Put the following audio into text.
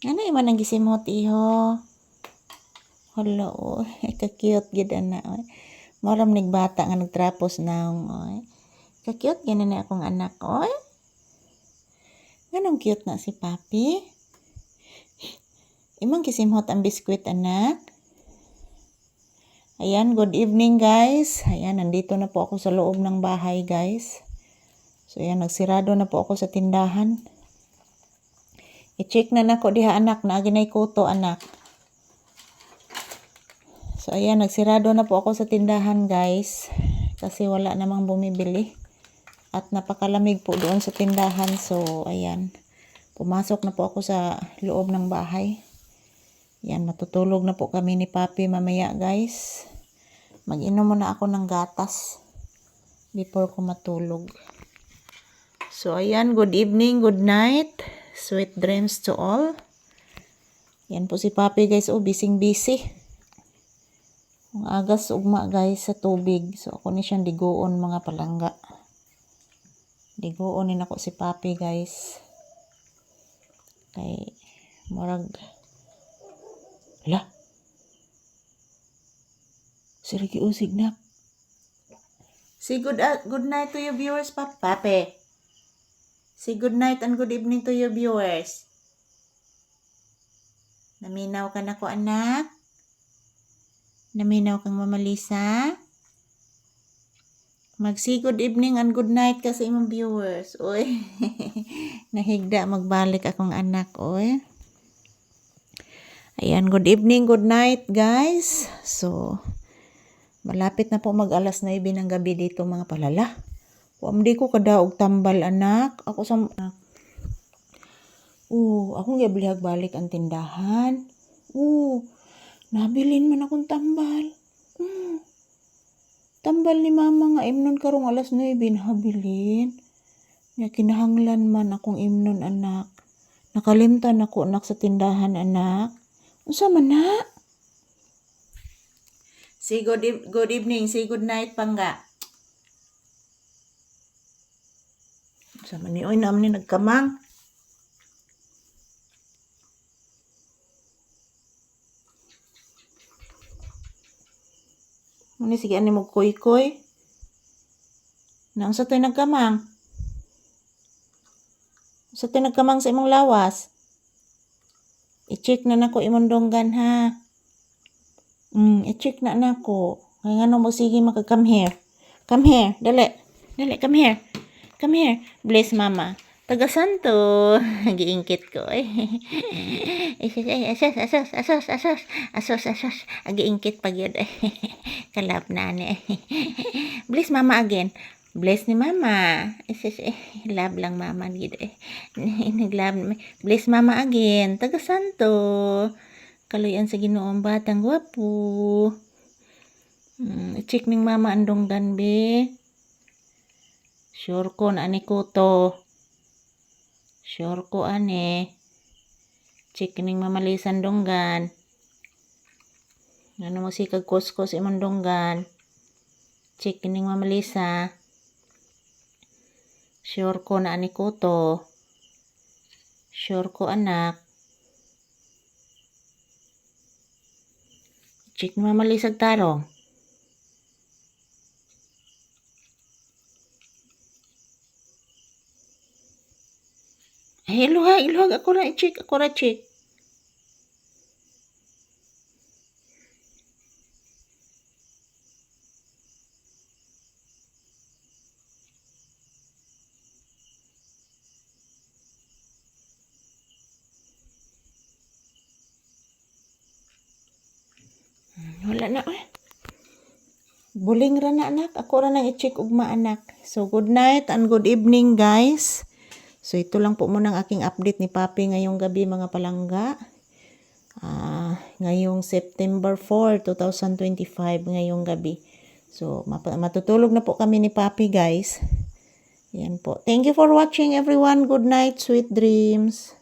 Ano man ang gisimot iho? Hala, oy. Ka-cute gid ana, oy. Maram nigbata nga nagtrapos naong, oy. Ka-cute gani na akong anak, oy. Ganong cute na si Papi. Imong gisimot ang biskwit, anak. Ayan, good evening guys. Ayan, nandito na po ako sa loob ng bahay guys. So ayan, nagsirado na po ako sa tindahan. I-check na nako diha anak, na ginay kuto anak. So ayan, nagsirado na po ako sa tindahan guys. Kasi wala namang bumibili. At napakalamig po doon sa tindahan. So ayan, pumasok na po ako sa loob ng bahay. Yan, matutulog na po kami ni Papi mamaya guys. Mag-inom muna ako ng gatas before ko matulog. So ayan, good evening, good night. Sweet dreams to all. Yan po si Papi guys, oh, busy. Ang agas ugma guys sa tubig. So ako ni siyang diguon mga palangga. Diguonin ako si Papi guys. Kay murag la. Sirigi usig na. Say good night to your viewers, Papi. Say good night and good evening to your viewers. Naminaw ka na ko anak. Naminaw kang Mama Lisa. Mag-say good evening and good night ka sa imong viewers. Oy. Nahigda magbalik akong anak, oy. Ayan, good evening, good night, guys. So, malapit na po mag-alas 9 ng gabi dito mga palala. Di ko kadaog tambal anak. Ako sa akong gibilhag balik ang tindahan. Nabilin man akong tambal. Tambal ni mama nga imnon karong alas 9 habilin. Nga kinahanglan man akong imnon anak. Nakalimtan ako anak sa tindahan anak. Unsa man na? Say good evening, say good night pangga. Unsa man ni oy naam ni nagkamang. Muni sige ani mo koy-koy. Nang sa to'y nagkamang. Sa to'y nagkamang sa imong lawas. I-check na nako imong donggan ha. I-check na nako. Kaya nga no mo sige come here. Come here, dali. Dali, come here. Come here. Bless mama. Taga santo. Giingkit ko eh. Asos. Giingkit pag yun eh. Kalab na ni. Bless mama again. Bless ni mama. Love lang mama gid eh. Naglove. Bless mama again. Taga santo. Kaluyan sa Ginoong batang gwapo. I-check ning mama andong ganbe. Sure ko na ani ko to. Sure ko ane. Check ning Mama Lisa donggan. Ano mo si kag kuskos imong donggan. Check ning Mama Lisa. Sure ko na ani ko to. Sure ko anak. Check ni Mama Lisa tarong. Iluhag ako na i-check, Wala na eh. Buling ra na anak, ako ra nang i-check ugma anak. So good night and good evening guys. So ito lang po muna ang aking update ni Papi ngayong gabi mga palangga. Ngayong September 4, 2025 ngayong gabi. So matutulog na po kami ni Papi guys. Yan po. Thank you for watching everyone. Good night, sweet dreams.